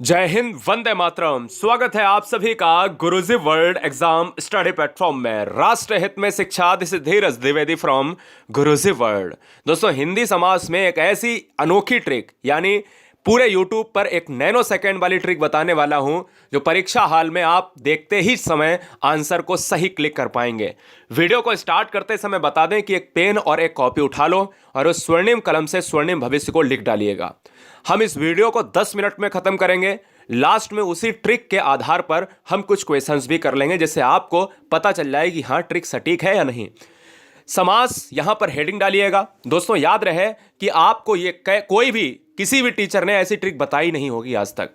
जय हिंद, वंदे मातरम। स्वागत है आप सभी का गुरुजी वर्ल्ड एग्जाम स्टडी प्लेटफॉर्म में। राष्ट्र हित में शिक्षा, this is Dheeraj Dwivedi from Guruji world. दोस्तों, हिंदी समाज में एक ऐसी अनोखी ट्रिक, यानी पूरे यूट्यूब पर एक नैनो सेकेंड वाली ट्रिक बताने वाला हूं, जो परीक्षा हाल में आप देखते ही समय आंसर को सही क्लिक कर पाएंगे। वीडियो को स्टार्ट करते समय बता दें कि एक पेन और एक कॉपी उठा लो और उस स्वर्णिम कलम से स्वर्णिम भविष्य को लिख डालिएगा। हम इस वीडियो को 10 मिनट में खत्म करेंगे। लास्ट में उसी ट्रिक के आधार पर हम कुछ क्वेश्चंस भी कर लेंगे, जिससे आपको पता चल जाए कि हाँ, ट्रिक सटीक है या नहीं। समास यहां पर हेडिंग डालिएगा। दोस्तों, याद रहे कि आपको ये कोई भी किसी भी टीचर ने ऐसी ट्रिक बताई नहीं होगी आज तक।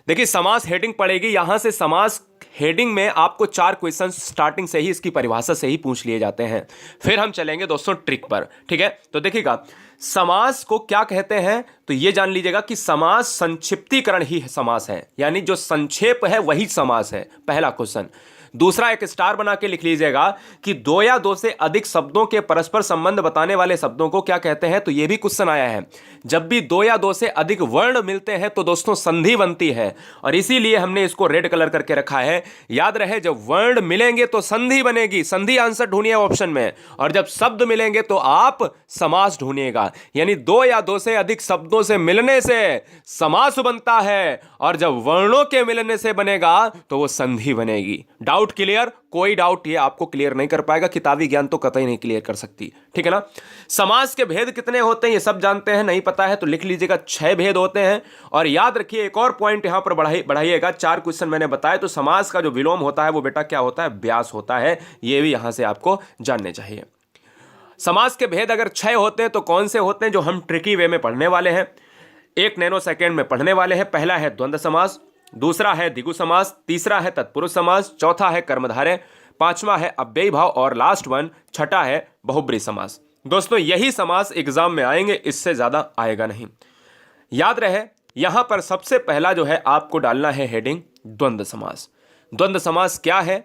देखिए, समास हेडिंग पड़ेगी। यहां से समास हेडिंग में आपको 4 क्वेश्चन स्टार्टिंग से ही इसकी परिभाषा से ही पूछ लिए जाते हैं। फिर हम चलेंगे दोस्तों ट्रिक पर। ठीक है, तो देखिएगा, समास को क्या कहते हैं तो ये जान लीजिएगा कि समास संक्षिप्तीकरण ही समास है, यानी जो संक्षेप है वही समास है। पहला क्वेश्चन। दूसरा, एक स्टार बना के लिख लीजिएगा कि दो या दो से अधिक शब्दों के परस्पर संबंध बताने वाले शब्दों को क्या कहते हैं। तो यह भी क्वेश्चन आया है। जब भी दो या दो से अधिक वर्ण मिलते हैं तो दोस्तों संधि बनती है, और इसीलिए हमने इसको रेड कलर करके रखा है। याद रहे, जब वर्ण मिलेंगे तो संधि बनेगी। संधि आंसर ढूंढिए ऑप्शन में, और जब शब्द मिलेंगे तो आप समास ढूंढिएगा। यानी दो या दो से अधिक शब्दों से मिलने से समास बनता है, और जब वर्णों के मिलने से बनेगा तो वो संधि बनेगी। Doubt clear? कोई डाउट ये आपको क्लियर नहीं कर पाएगा, किताबी ज्ञान तो कतई नहीं क्लियर कर सकती। ठीक है ना। समास के भेद कितने होते हैं ये सब जानते हैं, नहीं पता है तो लिख लीजिएगा 6 भेद होते हैं। और याद रखिए, एक और पॉइंट यहां पर बढ़ाइएगा। 4 क्वेश्चन मैंने बताया, तो समास का जो विलोम होता है वो बेटा क्या होता है? व्यास होता है। ये भी यहां से आपको जानने चाहिए। समास के भेद अगर 6 होते हैं तो कौन से होते हैं, जो हम ट्रिकी वे में पढ़ने वाले हैं, 1 नैनो सेकेंड में पढ़ने वाले हैं। पहला है द्वंद्व समास, दूसरा है द्विगु समास, तीसरा है तत्पुरुष समास, चौथा है कर्मधारय, पांचवा है अव्ययी भाव, और लास्ट वन छठा है बहुब्रीहि समास। दोस्तों, यही समास एग्जाम में आएंगे, इससे ज्यादा आएगा नहीं। याद रहे, यहां पर सबसे पहला जो है आपको डालना है हेडिंग द्वंद्व समास। द्वंद्व समास क्या है,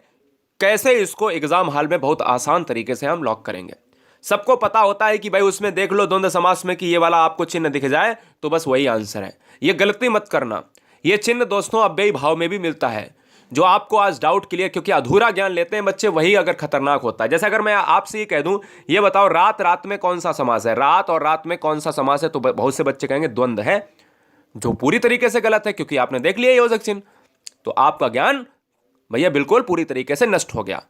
कैसे इसको एग्जाम हाल में बहुत आसान तरीके से हम लॉक करेंगे। सबको पता होता है कि भाई उसमें देख लो द्वंद्व समास में कि ये वाला आपको चिन्ह दिख जाए तो बस वही आंसर है। ये गलती मत करना। ये चिन्ह दोस्तों अव्ययी भाव में भी मिलता है, जो आपको आज डाउट क्लियर, क्योंकि अधूरा ज्ञान लेते हैं बच्चे, वही अगर खतरनाक होता है। जैसे अगर मैं आपसे ये कह दूं, ये बताओ रात रात में कौन सा समास है, रात और रात में कौन सा समास है, तो बहुत से बच्चे कहेंगे द्वंद्व है, जो पूरी तरीके से गलत है, क्योंकि आपने देख लिया योजक चिन्ह। तो आपका ज्ञान भैया बिल्कुल पूरी तरीके से नष्ट हो गया,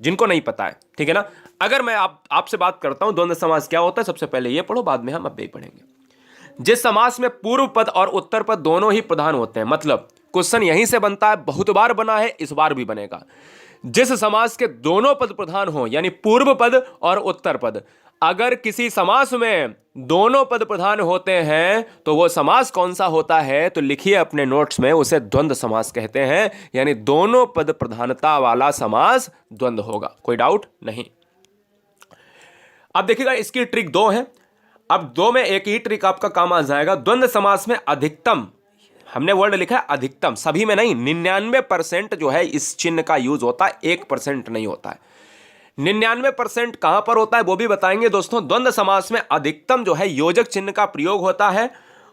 जिनको नहीं पता है। ठीक है ना। अगर मैं आपसे बात करता हूं द्वंद्व समास क्या होता है, सबसे पहले ये पढ़ो, बाद में हम अव्ययी पढ़ेंगे। जिस समास में पूर्व पद और उत्तर पद दोनों ही प्रधान होते हैं, मतलब क्वेश्चन यहीं से बनता है, बहुत बार बना है, इस बार भी बनेगा। जिस समास के दोनों पद प्रधान हो, यानी पूर्व पद और उत्तर पद, अगर किसी समास में दोनों पद प्रधान होते हैं तो वो समास कौन सा होता है, तो लिखिए अपने नोट्स में, उसे द्वंद्व समास कहते हैं। यानी दोनों पद प्रधानता वाला समास द्वंद्व होगा। कोई डाउट नहीं। अब देखिएगा, इसकी ट्रिक 2 है। अब 2 में एक ही ट्रिक आपका काम आ जाएगा। द्वंद्व समास में अधिकतम, हमने वर्ड लिखा है अधिकतम, सभी में नहीं, 99% जो है इस चिन्ह का यूज होता है, 1% नहीं होता है। 99% कहां पर होता है वो भी बताएंगे दोस्तों। द्वंद्व समास में अधिकतम जो है योजक चिन्ह का प्रयोग होता है,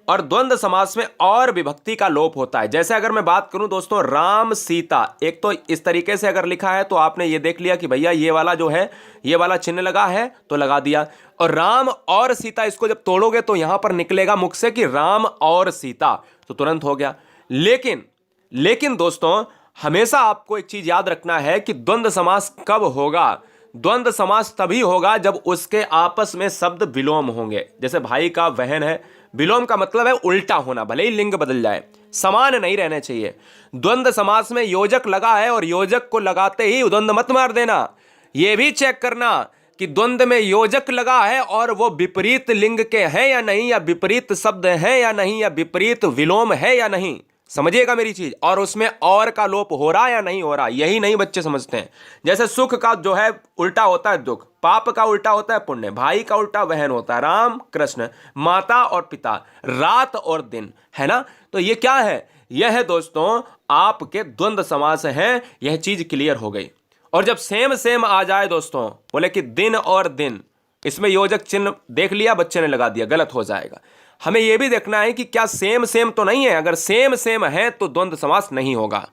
और द्वंद्व समास में और विभक्ति का लोप होता है। जैसे अगर मैं बात करूं दोस्तों, राम सीता, एक तो इस तरीके से अगर लिखा है तो आपने ये देख लिया कि भैया ये वाला जो है, ये वाला चिन्ह लगा है तो लगा दिया, और राम और सीता, इसको जब तोड़ोगे तो यहां पर निकलेगा मुख से कि राम और सीता, तो तुरंत हो गया। लेकिन दोस्तों, हमेशा आपको एक चीज याद रखना है कि द्वंद्व समास कब होगा। द्वंद्व समास तभी होगा जब उसके आपस में शब्द विलोम होंगे। जैसे भाई का बहन है, विलोम का मतलब है उल्टा होना, भले ही लिंग बदल जाए, समान नहीं रहने चाहिए। द्वंद्व समास में योजक लगा है, और योजक को लगाते ही द्वंद्व मत मार देना। यह भी चेक करना कि द्वंद्व में योजक लगा है और वो विपरीत लिंग के हैं या नहीं, या विपरीत शब्द हैं या नहीं, या विपरीत विलोम है या नहीं। समझिएगा मेरी चीज। और उसमें और का लोप हो रहा या नहीं हो रहा, यही नहीं बच्चे समझते हैं। जैसे सुख का जो है उल्टा होता है दुख, पाप का उल्टा होता है पुण्य, भाई का उल्टा बहन होता है, राम कृष्ण, माता और पिता, रात और दिन, है ना। तो ये क्या है, यह है दोस्तों आपके द्वंद्व समास हैं। यह चीज क्लियर हो गई। और जब सेम सेम आ जाए दोस्तों, बोले कि दिन और दिन, इसमें योजक चिन्ह देख लिया बच्चे ने लगा दिया, गलत हो जाएगा। हमें यह भी देखना है कि क्या सेम सेम तो नहीं है। अगर सेम सेम है तो द्वंद्व समास नहीं होगा।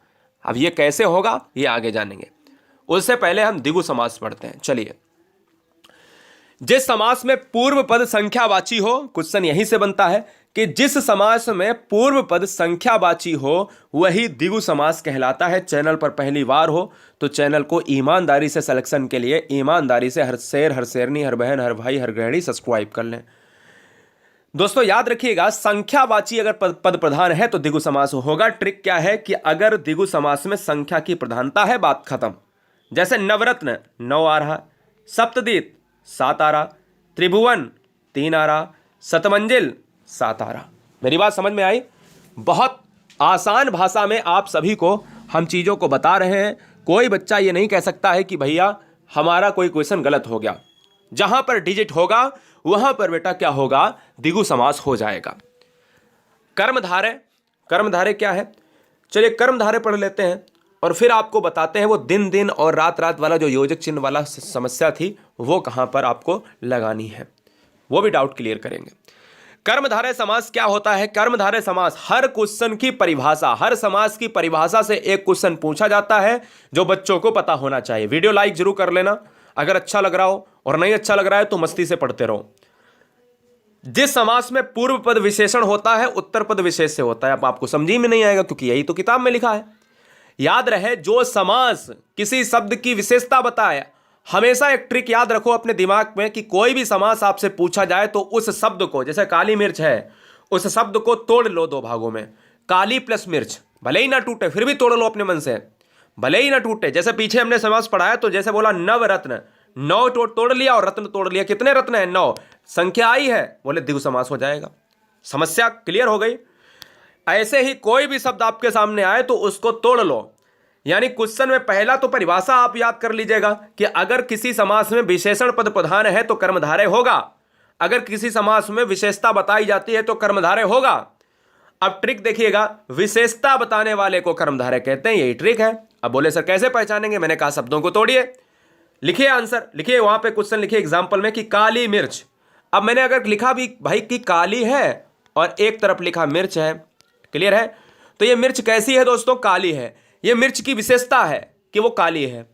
अब ये कैसे होगा ये आगे जानेंगे। उससे पहले हम द्विगु समास पढ़ते हैं। चलिए, जिस समास में पूर्व पद संख्यावाची हो, क्वेश्चन यहीं से बनता है कि जिस समास में पूर्व पद संख्यावाची हो वही द्विगु समास कहलाता है। चैनल पर पहली बार हो तो चैनल को ईमानदारी से सिलेक्शन के लिए ईमानदारी से हर शेर, हर शेरनी, हर बहन, हर भाई, हर गृहिणी सब्सक्राइब कर लें। दोस्तों याद रखिएगा, संख्यावाची अगर पद प्रधान है तो द्विगु समास होगा। ट्रिक क्या है कि अगर द्विगु समास में संख्या की प्रधानता है, बात खत्म। जैसे नवरत्न 9 आ रहा, सप्तदीप 7 आ रहा, त्रिभुवन 3 आ रहा, शतमंजिल 7 आ रहा। मेरी बात समझ में आई? बहुत आसान भाषा में आप सभी को हम चीज़ों को बता रहे हैं। कोई बच्चा ये नहीं कह सकता है कि भैया हमारा कोई क्वेश्चन गलत हो गया। जहां पर डिजिट होगा वहां पर बेटा क्या होगा, द्विगु समास हो जाएगा। कर्मधारय, कर्मधारय क्या है? चलिए कर्मधारय पढ़ लेते हैं और फिर आपको बताते हैं वो दिन दिन और रात रात वाला जो योजक चिन्ह वाला समस्या थी वो कहां पर आपको लगानी है, वो भी डाउट क्लियर करेंगे। कर्मधारय समास क्या होता है? कर्मधारय समास हर क्वेश्चन की परिभाषा, हर समास की परिभाषा से एक क्वेश्चन पूछा जाता है जो बच्चों को पता होना चाहिए। वीडियो लाइक जरूर कर लेना अगर अच्छा लग रहा हो, और नहीं अच्छा लग रहा है तो मस्ती से पढ़ते रहो। जिस समास में पूर्व पद विशेषण होता है उत्तर पद विशेष से होता है। अब आपको समझी में नहीं आएगा क्योंकि यही तो किताब में लिखा है। याद रहे, जो समास किसी शब्द की विशेषता बताए, हमेशा एक ट्रिक याद रखो अपने दिमाग में कि कोई भी समास आपसे पूछा जाए तो उस शब्द को, जैसे काली मिर्च है, उस शब्द को तोड़ लो 2 भागों में। काली प्लस मिर्च, भले ही ना टूटे फिर भी तोड़ लो अपने मन से, भले ही ना टूटे। जैसे पीछे हमने समास पढ़ाया तो जैसे बोला नवरत्न, 9 तोड़ लिया और रत्न तोड़ लिया। कितने रत्न है? 9। संख्या आई है, बोले द्विगु समास हो जाएगा। समस्या क्लियर हो गई। ऐसे ही कोई भी शब्द आपके सामने आए तो उसको तोड़ लो। यानी क्वेश्चन में पहला तो परिभाषा आप याद कर लीजिएगा कि अगर किसी समास में विशेषण पद प्रधान है तो कर्मधारय होगा, अगर किसी समास में विशेषता बताई जाती है तो कर्मधारय होगा। अब ट्रिक देखिएगा, विशेषता बताने वाले को कर्मधारय कहते हैं, यही ट्रिक है। अब बोले सर कैसे पहचानेंगे? मैंने कहा शब्दों को तोड़िए, लिखिए आंसर, लिखिए वहां पे क्वेश्चन लिखिए एग्जांपल में कि काली मिर्च। अब मैंने अगर लिखा भी भाई कि काली है और एक तरफ लिखा मिर्च है, क्लियर है? तो ये मिर्च कैसी है दोस्तों? काली है। ये मिर्च की विशेषता है कि वो काली है।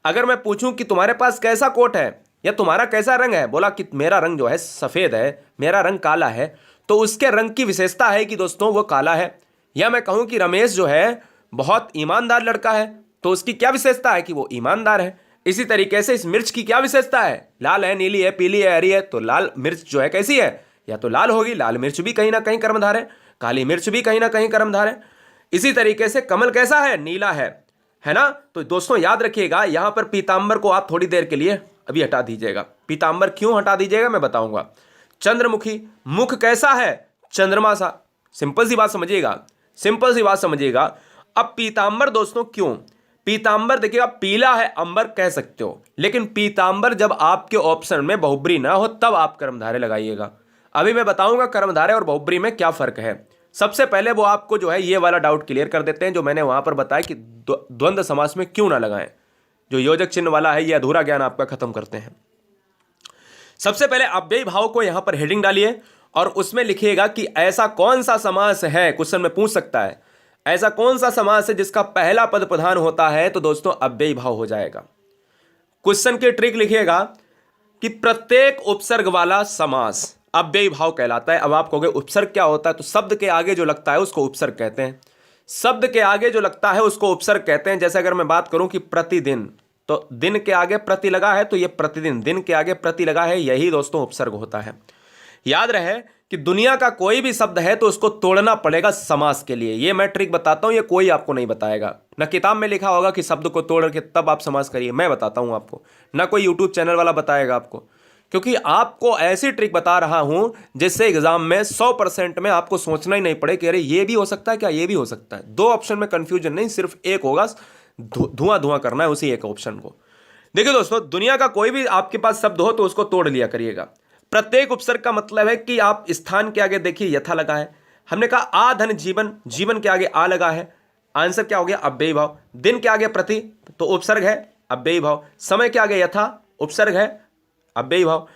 अगर मैं पूछूं कि तुम्हारे पास कैसा कोट है या तुम्हारा कैसा रंग है, बोला कि मेरा रंग जो है सफेद है, मेरा रंग काला है, तो उसके रंग की विशेषता है कि दोस्तों वो काला है। या मैं कहूं कि रमेश जो है बहुत ईमानदार लड़का है, तो उसकी क्या विशेषता है कि वो ईमानदार है। इसी तरीके से इस मिर्च की क्या विशेषता है? लाल है, नीली है, पीली है, हरी है। तो लाल मिर्च जो है कैसी है? या तो लाल होगी, लाल मिर्च भी कहीं ना कहीं कर्मधार है, काली मिर्च भी कहीं ना कहीं कर्मधार है। इसी तरीके से कमल कैसा है? नीला है ना? तो दोस्तों याद रखिएगा, यहां पर पीतांबर को आप थोड़ी देर के लिए अभी हटा दीजिएगा। पीतांबर क्यों हटा दीजिएगा मैं बताऊंगा। चंद्रमुखी, मुख कैसा है? चंद्रमा सा। सिंपल सी बात समझिएगा, सिंपल सी बात समझिएगा। अब पीतांबर दोस्तों क्यों? पीतांबर देखिएगा, पीला है अंबर कह सकते हो, लेकिन पीतांबर जब आपके ऑप्शन में बहुब्री ना हो तब आप कर्मधारय लगाइएगा। अभी मैं बताऊंगा कर्मधारय और बहुब्री में क्या फर्क है। सबसे पहले वो आपको जो है ये वाला डाउट क्लियर कर देते हैं जो मैंने वहां पर बताया कि द्वंद्व समास में क्यों ना लगाएं। जो योजक चिन्ह वाला है ये अधूरा ज्ञान आपका खत्म करते हैं। सबसे पहले अव्ययी भाव को यहां पर हेडिंग डालिए और उसमें लिखिएगा कि ऐसा कौन सा समास है, क्वेश्चन में पूछ सकता है, ऐसा कौन सा समास है जिसका पहला पद प्रधान होता है, तो दोस्तों अव्ययी भाव हो जाएगा। क्वेश्चन की ट्रिक लिखिएगा कि प्रत्येक उपसर्ग वाला समास अव्ययी भाव कहलाता है। अब आप कहोगे उपसर्ग क्या होता है? तो शब्द के आगे जो लगता है उसको उपसर्ग कहते हैं। शब्द के आगे जो लगता है उसको उपसर्ग कहते हैं। जैसे अगर मैं बात करूं कि प्रतिदिन, तो दिन के आगे प्रति लगा है तो ये प्रतिदिन, दिन के आगे प्रति लगा है, यही दोस्तों उपसर्ग होता है। याद रहे कि दुनिया का कोई भी शब्द है तो उसको तोड़ना पड़ेगा समास के लिए। ये मैं ट्रिक बताता हूं, ये कोई आपको नहीं बताएगा। ना किताब में लिखा होगा कि शब्द को तोड़ के तब आप समास करिए, मैं बताता हूं आपको। ना कोई यूट्यूब चैनल वाला बताएगा आपको, क्योंकि आपको ऐसी ट्रिक बता रहा हूं जिससे एग्जाम में 100% में आपको सोचना ही नहीं पड़े कि अरे ये भी हो सकता है क्या, ये भी हो सकता है। 2 ऑप्शन में कंफ्यूजन नहीं, सिर्फ एक होगा, धुआं धुआं करना है उसी एक ऑप्शन को। देखिए दोस्तों, दुनिया का कोई भी आपके पास शब्द हो तो उसको तोड़ लिया करिएगा। प्रत्येक उपसर्ग का मतलब है कि आप स्थान के आगे देखिए यथा लगा है, हमने कहा आ धन जीवन, जीवन के आगे आ लगा है, आंसर क्या हो गया? अव्ययी भाव। दिन के आगे प्रति तो उपसर्ग है, अव्ययी भाव। समय के आगे यथा उपसर्ग है, अव्ययी भाव।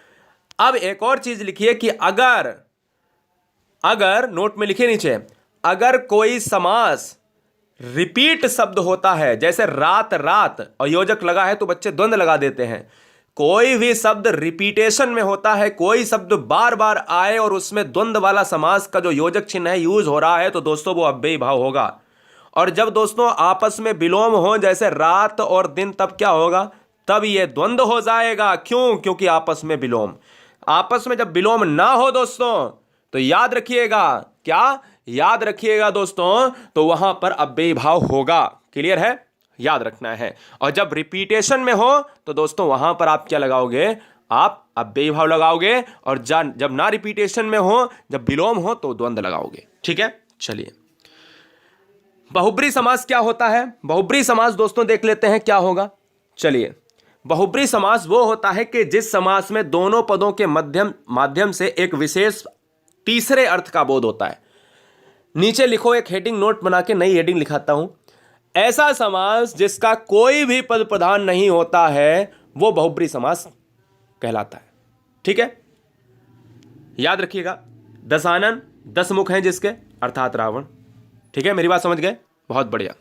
अब एक और चीज लिखिए कि अगर अगर नोट में लिखे नीचे, अगर कोई समास रिपीट शब्द होता है, जैसे रात रात और योजक लगा है तो बच्चे द्वंद्व लगा देते हैं, कोई भी शब्द रिपीटेशन में होता है, कोई शब्द बार बार आए और उसमें द्वंद्व वाला समास का जो योजक चिन्ह है यूज हो रहा है, तो दोस्तों वो अव्ययी भाव होगा। और जब दोस्तों आपस में विलोम हो, जैसे रात और दिन, तब क्या होगा, तब ये द्वंद्व हो जाएगा। क्यों? क्योंकि आपस में विलोम। आपस में जब विलोम ना हो दोस्तों, तो याद रखिएगा, क्या याद रखिएगा दोस्तों, तो वहां पर अव्ययी भाव होगा। क्लियर है? याद रखना है। और जब रिपीटेशन में हो तो दोस्तों वहां पर आप क्या लगाओगे, आप अव्ययी भाव लगाओगे। और जब ना रिपीटेशन में हो, जब विलोम हो, तो द्वंद्व लगाओगे। ठीक है, चलिए बहुब्री समास क्या होता है। बहुब्री समास दोस्तों देख लेते हैं क्या होगा। चलिए, बहुब्री समास वो होता है कि जिस समास में दोनों पदों के माध्यम से एक विशेष तीसरे अर्थ का बोध होता है। नीचे लिखो, एक हेडिंग नोट बना के नई हेडिंग लिखाता हूं। ऐसा समास जिसका कोई भी पद प्रधान नहीं होता है, वो बहुब्री समास कहलाता है। ठीक है, याद रखिएगा। दशानन 10 मुख हैं जिसके, अर्थात रावण। ठीक है, मेरी बात समझ गए? बहुत बढ़िया।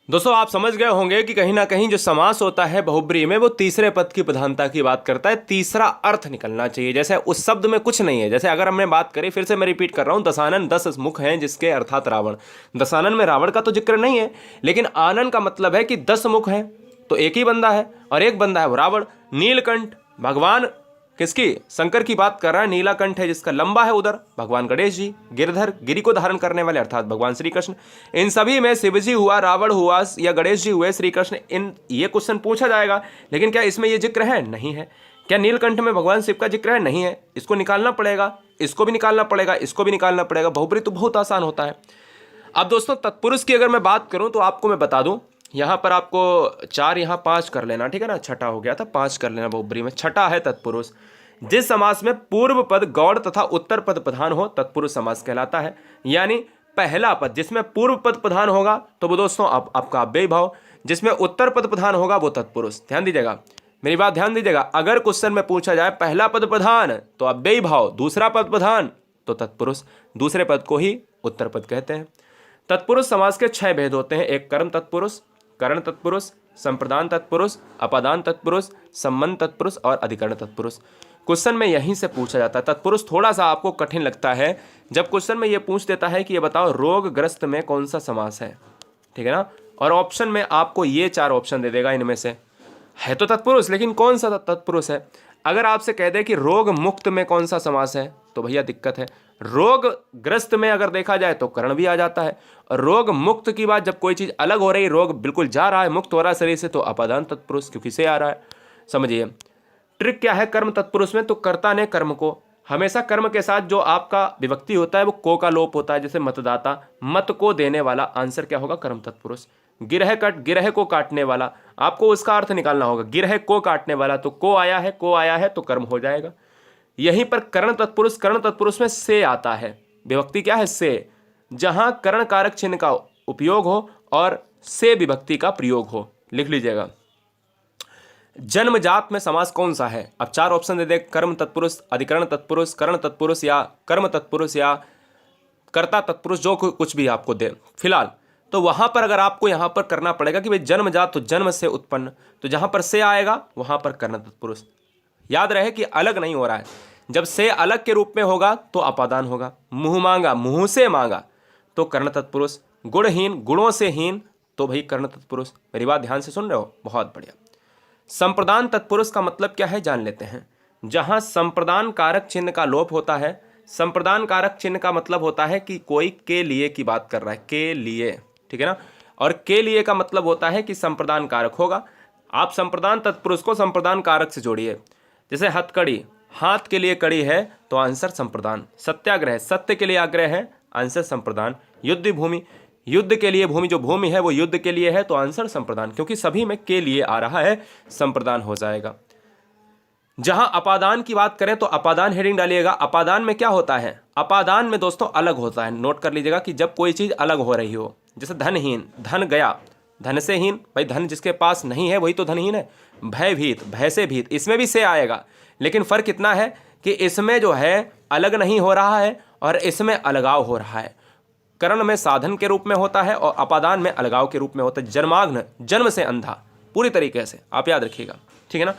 दोस्तों आप समझ गए होंगे कि कहीं ना कहीं जो समास होता है बहुब्री में, वो तीसरे पद की प्रधानता की बात करता है। तीसरा अर्थ निकलना चाहिए, जैसे उस शब्द में कुछ नहीं है। जैसे अगर हमने बात करें, फिर से मैं रिपीट कर रहा हूं, दशानन 10 मुख हैं जिसके, अर्थात रावण। दशानन में रावण का तो जिक्र नहीं है, लेकिन आनन का मतलब है कि 10 मुख हैं, तो एक ही बंदा है, और एक बंदा है वो रावण। नीलकंठ भगवान किसकी, शंकर की बात कर रहा है। नीलाकंठ है जिसका लंबा है उधर, भगवान गणेश जी। गिरधर, गिरि को धारण करने वाले, अर्थात भगवान श्री कृष्ण। इन सभी में शिव जी हुआ, रावण हुआ, या गणेश जी हुए, श्री कृष्ण। इन ये क्वेश्चन पूछा जाएगा, लेकिन क्या इसमें ये जिक्र है? नहीं है। क्या नीलकंठ में भगवान शिव का जिक्र है? नहीं है। इसको निकालना पड़ेगा, इसको भी निकालना पड़ेगा, इसको भी निकालना पड़ेगा। बहुब्री तो बहुत आसान होता है। अब दोस्तों तत्पुरुष की अगर मैं बात करूं, तो आपको मैं बता दूं, यहां पर आपको 4 यहां 5 कर लेना। ठीक है ना, छठा हो गया था, 5 कर लेना बहुब्री में। छठा है तत्पुरुष। जिस समास में पूर्व पद गौड़ तथा उत्तर पद प्रधान हो, तत्पुरुष समास कहलाता है। यानी पहला पद जिसमें पूर्व पद प्रधान होगा तो वो दोस्तों आपका अव्ययी भाव, जिसमें उत्तर पद प्रधान होगा वो तत्पुरुष। ध्यान दीजिएगा, मेरी बात ध्यान दीजिएगा। अगर क्वेश्चन में पूछा जाए पहला पद प्रधान तो अव्ययी भाव, दूसरा पद प्रधान तो तत्पुरुष, दूसरे पद को ही उत्तर पद कहते हैं। तत्पुरुष समास के 6 भेद होते हैं। एक कर्म तत्पुरुष, करण तत्पुरुष, संप्रदान तत्पुरुष, अपादान तत्पुरुष, संबंध तत्पुरुष और अधिकरण तत्पुरुष। क्वेश्चन में यहीं से पूछा जाता है। तत्पुरुष थोड़ा सा आपको कठिन लगता है जब क्वेश्चन में ये पूछ देता है कि ये बताओ रोगग्रस्त में कौन सा समास है। ठीक है ना, और ऑप्शन में आपको ये 4 ऑप्शन दे देगा, इनमें से है तो तत्पुरुष, लेकिन कौन सा तत्पुरुष है। अगर आपसे कह दे कि रोग मुक्त में कौन सा समास है, तो भैया दिक्कत है। रोगग्रस्त में अगर देखा जाए तो करण भी आ जाता है, और रोग मुक्त की बात जब कोई चीज़ अलग हो रही, रोग बिल्कुल जा रहा है, मुक्त हो रहा है शरीर से, तो अपादान तत्पुरुष, क्योंकि से आ रहा है। समझिए ट्रिक क्या है कर्म तत्पुरुष में, तो कर्ता ने कर्म को, हमेशा कर्म के साथ जो आपका विभक्ति होता है वो को का लोप होता है। जैसे मतदाता, मत को देने वाला, आंसर क्या होगा, कर्म तत्पुरुष। गिरह कट, गिरह को काटने वाला, आपको उसका अर्थ निकालना होगा। गिरह को काटने वाला, तो को आया है, को आया है तो कर्म हो जाएगा। यहीं पर करण तत्पुरुष, करण तत्पुरुष में से आता है, विभक्ति क्या है, से। जहां करण कारक चिन्ह का उपयोग हो और से विभक्ति का प्रयोग हो, लिख लीजिएगा। जन्मजात में समास कौन सा है। अब 4 ऑप्शन दे दे, कर्म तत्पुरुष, अधिकरण तत्पुरुष, करण तत्पुरुष या कर्म तत्पुरुष या कर्ता तत्पुरुष, जो कुछ भी आपको दे फिलहाल। तो वहां पर अगर आपको यहां पर करना पड़ेगा कि भाई जन्मजात तो जन्म से उत्पन्न, तो जहां पर से आएगा वहां पर कर्ण तत्पुरुष। याद रहे कि अलग नहीं हो रहा है। जब से अलग के रूप में होगा तो अपादान होगा। मुंह मांगा, मुंह से मांगा तो कर्ण तत्पुरुष। गुणहीन, गुणों से हीन तो भाई कर्ण तत्पुरुष। मेरी बात ध्यान से सुन रहे हो, बहुत बढ़िया। संप्रदान तत्पुरुष का मतलब क्या है जान लेते हैं। जहां संप्रदान कारक चिन्ह का लोप होता है, संप्रदान कारक चिन्ह का मतलब होता है कि कोई के लिए की बात कर रहा है, के लिए, ठीक है ना। और के लिए का मतलब होता है कि संप्रदान कारक होगा। आप संप्रदान तत्पुरुष को संप्रदान कारक से जोड़िए। जैसे हथकड़ी, हाथ के लिए कड़ी है तो आंसर संप्रदान। सत्याग्रह, सत्य के लिए आग्रह है, आंसर संप्रदान। युद्ध भूमि, युद्ध के लिए भूमि, जो भूमि है वो युद्ध के लिए है तो आंसर संप्रदान, क्योंकि सभी में के लिए आ रहा है, संप्रदान हो जाएगा। जहां अपादान की बात करें तो अपादान हेडिंग डालिएगा। अपादान में क्या होता है, अपादान में दोस्तों अलग होता है। नोट कर लीजिएगा कि जब कोई चीज अलग हो रही हो, जैसे धनहीन, धन गया, धन से हीन, भाई धन जिसके पास नहीं है वही तो धनहीन है। भयभीत, भय से भीत, इसमें भी से आएगा, लेकिन फर्क इतना है कि इसमें जो है अलग नहीं हो रहा है और इसमें अलगाव हो रहा है। करण में साधन के रूप में होता है और अपादान में अलगाव के रूप में होता है। जन्माग्न, जन्म से अंधा, पूरी तरीके से आप याद रखिएगा, ठीक है ना।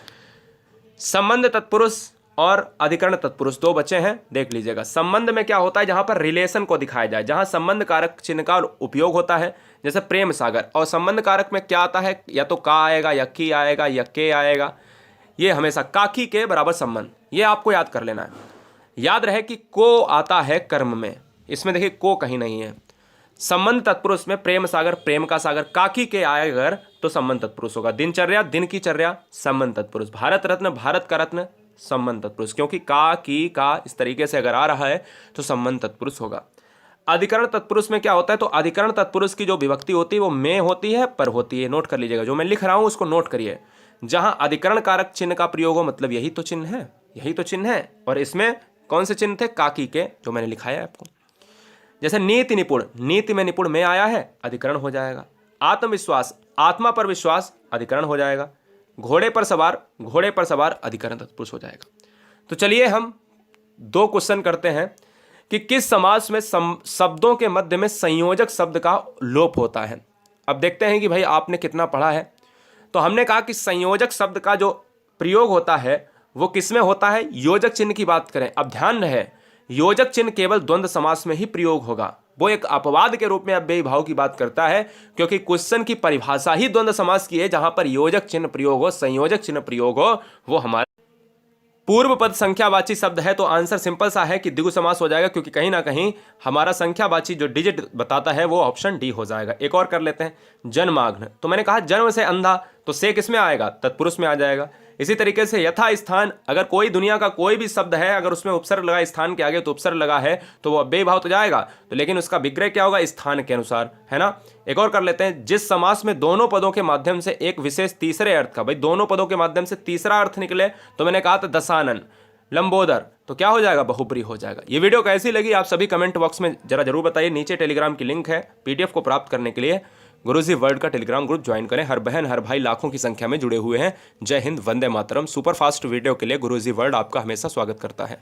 संबंध तत्पुरुष और अधिकरण तत्पुरुष दो बचे हैं, देख लीजिएगा। संबंध में क्या होता है, जहां पर रिलेशन को दिखाया जाए, जहां संबंध कारक चिन्ह का उपयोग होता है, जैसे प्रेम सागर। और संबंध कारक में क्या आता है, या तो का आएगा या की आएगा या के आएगा। ये हमेशा काकी के बराबर संबंध, ये आपको याद कर लेना है। याद रहे कि को आता है कर्म में, इसमें देखिए को कहीं नहीं है। संबंध तत्पुरुष में प्रेम सागर, प्रेम का सागर, काकी के आए अगर तो संबंध तत्पुरुष होगा। दिनचर्या, दिन की चर्या, संबंध तत्पुरुष। भारत रत्न, भारत का रत्न, संबंध तत्पुरुष, क्योंकि का की का इस तरीके से अगर आ रहा है तो संबंध तत्पुरुष होगा। अधिकरण तत्पुरुष में क्या होता है, तो अधिकरण तत्पुरुष की जो विभक्ति होती है वो में होती है, पर होती है। नोट कर लीजिएगा, जो मैं लिख रहा हूं उसको नोट करिए। जहां अधिकरण कारक चिन्ह का प्रयोग हो, मतलब यही तो चिन्ह है, यही तो चिन्ह है। और इसमें कौन से चिन्ह थे, काकी के, जो मैंने लिखाया है आपको। जैसे नीति निपुण, नीति में निपुण में आया है, अधिकरण हो जाएगा। आत्मविश्वास, आत्मा पर विश्वास, अधिकरण हो जाएगा। घोड़े पर सवार, घोड़े पर सवार, अधिकरण तत्पुरुष हो जाएगा। तो चलिए हम दो क्वेश्चन करते हैं कि किस समास में शब्दों के मध्य में संयोजक शब्द का लोप होता है। अब देखते हैं कि भाई आपने कितना पढ़ा है। तो हमने कहा कि संयोजक शब्द का जो प्रयोग होता है वो किसमें होता है, योजक चिन्ह की बात करें। अब ध्यान रहे, योजक चिन्ह केवल द्वंद्व समास में ही प्रयोग होगा। वो एक अपवाद के रूप में अव्ययी भाव की बात करता है, क्योंकि क्वेश्चन की परिभाषा ही द्वंद्व समास की है, जहां पर योजक चिन्ह प्रयोग हो, संयोजक चिन्ह प्रयोग हो। वो हमारे पूर्व पद संख्यावाची शब्द है, तो आंसर सिंपल सा है कि द्विगु समास हो जाएगा, क्योंकि कहीं ना कहीं हमारा संख्यावाची जो डिजिट बताता है वो ऑप्शन डी हो जाएगा। एक और कर लेते हैं, जन्माग्न। तो मैंने कहा जन्म से अंधा, तो से किसमें आएगा, तत्पुरुष में आ जाएगा। इसी तरीके से यथा स्थान, अगर कोई दुनिया का कोई भी शब्द है, अगर उसमें उपसर्ग लगा स्थान के आगे तो उपसर्ग लगा है तो वो अव्ययी भाव तो जाएगा, तो लेकिन उसका विग्रह क्या होगा, स्थान के अनुसार, है ना। एक और कर लेते हैं, जिस समास में दोनों पदों के माध्यम से एक विशेष तीसरे अर्थ का, भाई दोनों पदों के माध्यम से तीसरा अर्थ निकले, तो मैंने कहा था दशानन, लंबोदर, तो क्या हो जाएगा, बहुप्री हो जाएगा। ये वीडियो कैसी लगी आप सभी कमेंट बॉक्स में जरा जरूर बताइए। नीचे टेलीग्राम की लिंक है, पीडीएफ को प्राप्त करने के लिए गुरुजी वर्ल्ड का टेलीग्राम ग्रुप ज्वाइन करें। हर बहन हर भाई लाखों की संख्या में जुड़े हुए हैं। जय Hind, Vande Mataram. Super fast video के लिए गुरुजी वर्ल्ड आपका हमेशा स्वागत करता है।